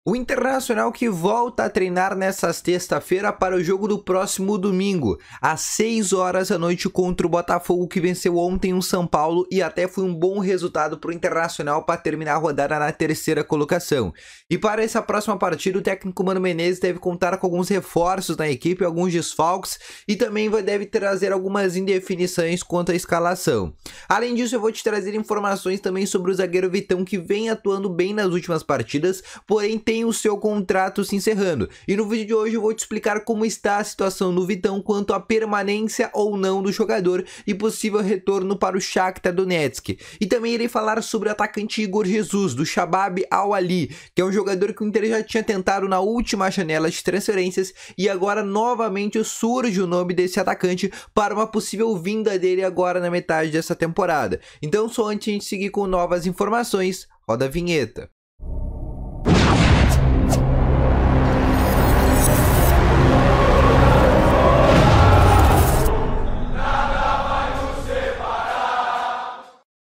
O Internacional que volta a treinar nesta sexta-feira para o jogo do próximo domingo, às 6 horas da noite contra o Botafogo, que venceu ontem o São Paulo e até foi um bom resultado para o Internacional para terminar a rodada na terceira colocação. E para essa próxima partida, o técnico Mano Menezes deve contar com alguns reforços na equipe, alguns desfalques e também deve trazer algumas indefinições quanto à escalação. Além disso, eu vou te trazer informações também sobre o zagueiro Vitão, que vem atuando bem nas últimas partidas, porém tem o seu contrato se encerrando. E no vídeo de hoje eu vou te explicar como está a situação do Vitão quanto à permanência ou não do jogador e possível retorno para o Shakhtar Donetsk. E também irei falar sobre o atacante Igor Jesus, do Shabab Al-Ahly, que é um jogador que o Inter já tinha tentado na última janela de transferências e agora novamente surge o nome desse atacante para uma possível vinda dele agora na metade dessa temporada. Então, só antes de a gente seguir com novas informações, roda a vinheta.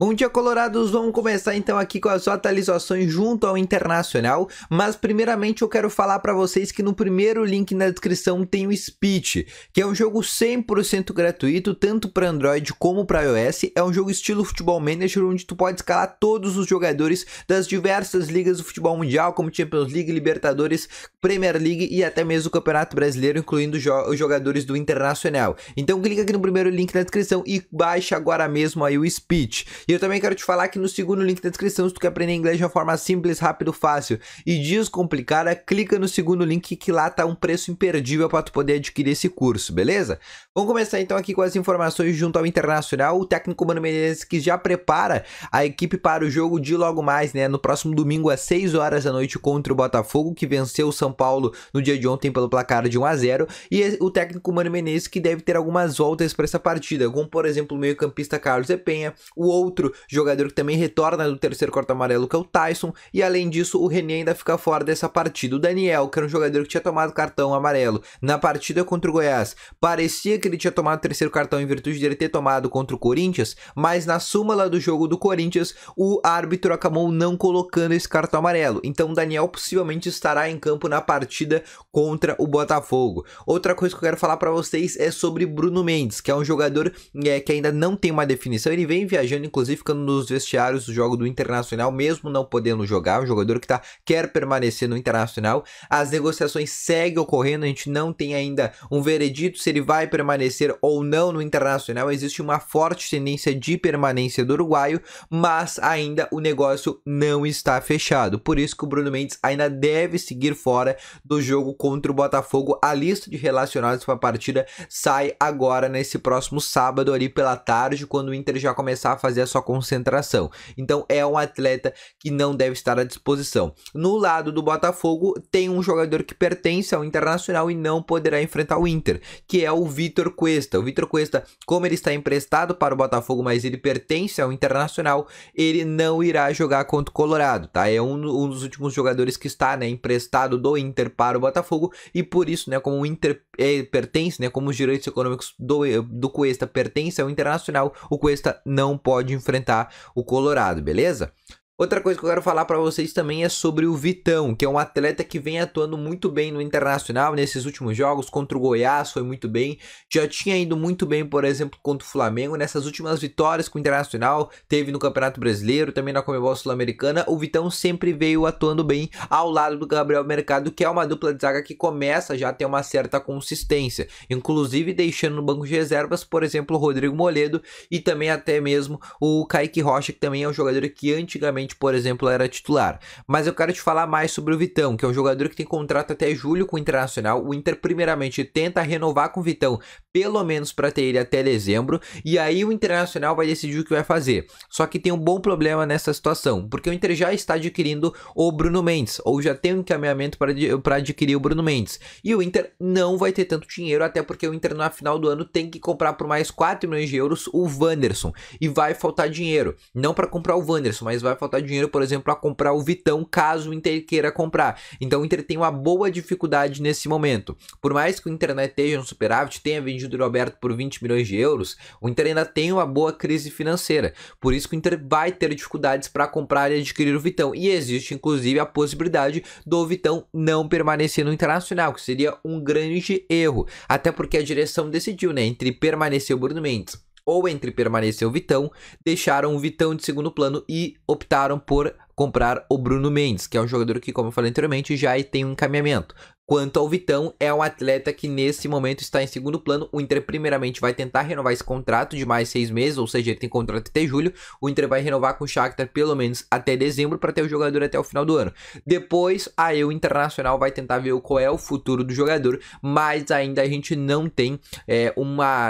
Bom dia, colorados! Vamos começar então aqui com as atualizações junto ao Internacional, mas primeiramente eu quero falar para vocês que no primeiro link na descrição tem o Speech, que é um jogo 100% gratuito, tanto para Android como para iOS. É um jogo estilo Futebol Manager, onde tu pode escalar todos os jogadores das diversas ligas do futebol mundial, como Champions League, Libertadores, Premier League e até mesmo o Campeonato Brasileiro, incluindo os jogadores do Internacional. Então clica aqui no primeiro link na descrição e baixa agora mesmo aí o Speech. E eu também quero te falar que no segundo link da descrição, se tu quer aprender inglês de uma forma simples, rápido, fácil e descomplicada, clica no segundo link que lá tá um preço imperdível para tu poder adquirir esse curso, beleza? Vamos começar então aqui com as informações junto ao Internacional. O técnico Mano Menezes que já prepara a equipe para o jogo de logo mais, né, no próximo domingo às 6 horas da noite contra o Botafogo, que venceu o São Paulo no dia de ontem pelo placar de 1-0, e o técnico Mano Menezes que deve ter algumas voltas para essa partida, como por exemplo o meio-campista Carlos Epenha, o outro jogador que também retorna do terceiro cartão amarelo, que é o Tyson, e além disso o René ainda fica fora dessa partida. O Daniel, que era um jogador que tinha tomado cartão amarelo na partida contra o Goiás, parecia que ele tinha tomado o terceiro cartão em virtude de ele ter tomado contra o Corinthians, mas na súmula do jogo do Corinthians o árbitro acabou não colocando esse cartão amarelo, então o Daniel possivelmente estará em campo na partida contra o Botafogo. Outra coisa que eu quero falar para vocês é sobre Bruno Mendes, que é um jogador que ainda não tem uma definição. Ele vem viajando, inclusive ficando nos vestiários do jogo do Internacional, mesmo não podendo jogar. Um jogador que quer permanecer no Internacional. As negociações seguem ocorrendo, a gente não tem ainda um veredito se ele vai permanecer ou não no Internacional. Existe uma forte tendência de permanência do uruguaio, mas ainda o negócio não está fechado. Por isso que o Bruno Mendes ainda deve seguir fora do jogo contra o Botafogo. A lista de relacionados para a partida sai agora nesse próximo sábado ali pela tarde, quando o Inter já começar a fazer a sua concentração. Então é um atleta que não deve estar à disposição. No lado do Botafogo tem um jogador que pertence ao Internacional e não poderá enfrentar o Inter, que é o Vitor Cuesta. O Vitor Cuesta, como ele está emprestado para o Botafogo, mas ele pertence ao Internacional, ele não irá jogar contra o Colorado, tá? É um dos últimos jogadores que está, né, emprestado do Inter para o Botafogo, e por isso, né, como o Inter pertence, né, como os direitos econômicos do Cuesta pertencem ao Internacional, o Cuesta não pode enfrentar o Colorado, beleza? Outra coisa que eu quero falar para vocês também é sobre o Vitão, que é um atleta que vem atuando muito bem no Internacional nesses últimos jogos. Contra o Goiás foi muito bem, já tinha ido muito bem, por exemplo, contra o Flamengo. Nessas últimas vitórias com o Internacional, teve no Campeonato Brasileiro, também na Conmebol Sul-Americana, o Vitão sempre veio atuando bem ao lado do Gabriel Mercado, que é uma dupla de zaga que começa já a ter uma certa consistência, inclusive deixando no banco de reservas, por exemplo, o Rodrigo Moledo e também até mesmo o Kaique Rocha, que também é um jogador que antigamente, por exemplo, era titular. Mas eu quero te falar mais sobre o Vitão, que é um jogador que tem contrato até julho com o Internacional. O Inter primeiramente tenta renovar com o Vitão, pelo menos para ter ele até dezembro, e aí o Internacional vai decidir o que vai fazer. Só que tem um bom problema nessa situação, porque o Inter já está adquirindo o Bruno Mendes, ou já tem um encaminhamento para adquirir o Bruno Mendes, e o Inter não vai ter tanto dinheiro, até porque o Inter no final do ano tem que comprar por mais 4 milhões de euros o Wanderson, e vai faltar dinheiro, não para comprar o Wanderson, mas vai faltar juntar dinheiro, por exemplo, para comprar o Vitão, caso o Inter queira comprar. Então o Inter tem uma boa dificuldade nesse momento. Por mais que o Inter esteja no superávit, tenha vendido o Roberto por 20 milhões de euros, o Inter ainda tem uma boa crise financeira. Por isso que o Inter vai ter dificuldades para comprar e adquirir o Vitão. E existe, inclusive, a possibilidade do Vitão não permanecer no Internacional, que seria um grande erro. Até porque a direção decidiu, né, entre permanecer o Bruno Mendes ou entre permanecer o Vitão, deixaram o Vitão de segundo plano e optaram por comprar o Bruno Mendes, que é um jogador que, como eu falei anteriormente, já tem um encaminhamento. Quanto ao Vitão, é um atleta que nesse momento está em segundo plano. O Inter primeiramente vai tentar renovar esse contrato de mais 6 meses, ou seja, ele tem contrato até julho. O Inter vai renovar com o Shakhtar pelo menos até dezembro para ter o jogador até o final do ano. Depois, aí o Internacional vai tentar ver qual é o futuro do jogador, mas ainda a gente não tem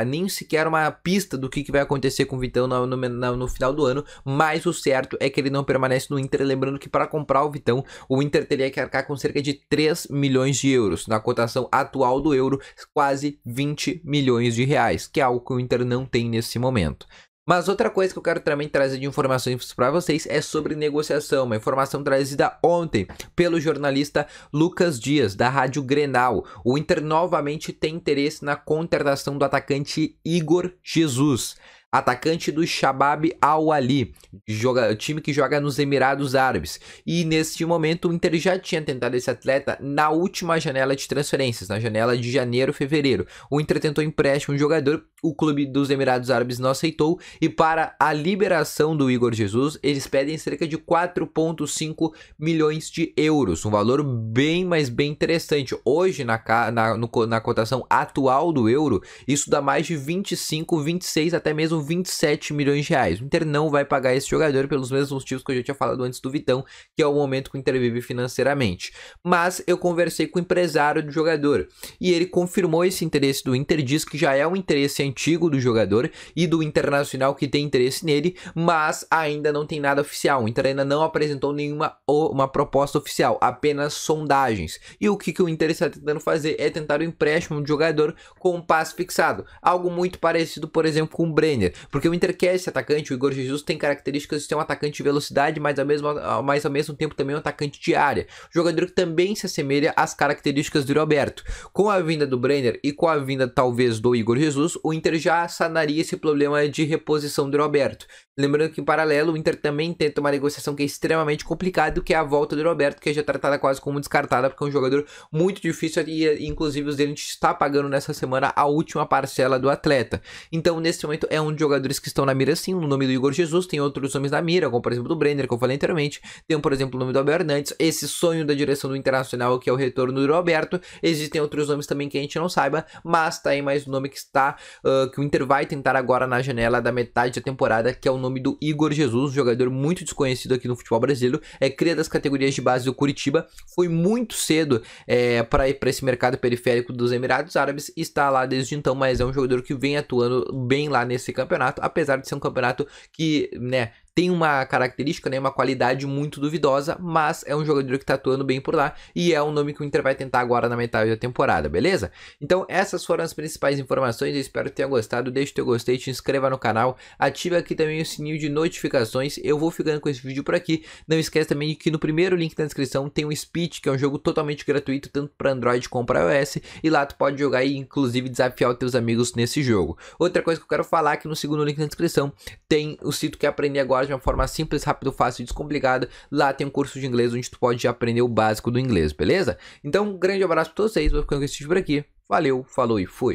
nem sequer uma pista do que vai acontecer com o Vitão no final do ano, mas o certo é que ele não permanece no Inter. Lembrando que para comprar o Vitão, o Inter teria que arcar com cerca de 3 milhões de euros. Na cotação atual do euro, quase 20 milhões de reais, que é algo que o Inter não tem nesse momento. Mas outra coisa que eu quero também trazer de informações para vocês é sobre negociação. Uma informação trazida ontem pelo jornalista Lucas Dias, da Rádio Grenal. O Inter novamente tem interesse na contratação do atacante Igor Jesus, atacante do Shabab Al-Ahli, time que joga nos Emirados Árabes. E neste momento o Inter já tinha tentado esse atleta na última janela de transferências, na janela de janeiro, fevereiro. O Inter tentou empréstimo um jogador, o clube dos Emirados Árabes não aceitou, e para a liberação do Igor Jesus, eles pedem cerca de 4,5 milhões de euros, um valor bem, mas bem interessante. Hoje, na cotação atual do euro, isso dá mais de 25, 26, até mesmo 27 milhões de reais. O Inter não vai pagar esse jogador pelos mesmos motivos que eu já tinha falado antes do Vitão, que é o momento que o Inter vive financeiramente. Mas eu conversei com o empresário do jogador e ele confirmou esse interesse do Inter, diz que já é um interesse antigo do jogador e do Internacional que tem interesse nele, mas ainda não tem nada oficial. O Inter ainda não apresentou nenhuma proposta oficial, apenas sondagens. E o que o Inter está tentando fazer é tentar o empréstimo do jogador com um passe fixado, algo muito parecido, por exemplo, com o Brenner, porque o Inter quer esse atacante. O Igor Jesus tem características de ser um atacante de velocidade, mas ao mesmo tempo também um atacante de área, jogador que também se assemelha às características do Roberto. Com a vinda do Brenner e com a vinda talvez do Igor Jesus, o Inter já sanaria esse problema de reposição do Roberto. Lembrando que em paralelo o Inter também tenta uma negociação que é extremamente complicada, que é a volta do Roberto, que é já tratada quase como descartada, porque é um jogador muito difícil e inclusive o Zenit está pagando nessa semana a última parcela do atleta. Então nesse momento é um dos jogadores que estão na mira sim. O nome do Igor Jesus, tem outros nomes na mira, como por exemplo do Brenner, que eu falei anteriormente, tem por exemplo o nome do Abel Hernandes, esse sonho da direção do Internacional que é o retorno do Roberto. Existem outros nomes também que a gente não saiba, mas tá aí mais um nome que está que o Inter vai tentar agora na janela da metade da temporada, que é o nome do Igor Jesus, um jogador muito desconhecido aqui no futebol brasileiro, cria das categorias de base do Curitiba, foi muito cedo para ir para esse mercado periférico dos Emirados Árabes, está lá desde então, mas é um jogador que vem atuando bem lá nesse campeonato, apesar de ser um campeonato que, né, tem uma característica, né, uma qualidade muito duvidosa, mas é um jogador que tá atuando bem por lá e é um nome que o Inter vai tentar agora na metade da temporada, beleza? Então essas foram as principais informações, eu espero que tenha gostado, deixe o teu gostei, te inscreva no canal, ative aqui também o sininho de notificações. Eu vou ficando com esse vídeo por aqui, não esquece também de que no primeiro link da descrição tem o Speed, que é um jogo totalmente gratuito, tanto para Android como para iOS, e lá tu pode jogar e inclusive desafiar os teus amigos nesse jogo. Outra coisa que eu quero falar é que no segundo link da descrição tem o site que aprender agora de uma forma simples, rápido, fácil e descomplicada. Lá tem um curso de inglês onde tu pode aprender o básico do inglês, beleza? Então, um grande abraço pra vocês, vou ficando com esse vídeo por aqui. Valeu, falou e fui!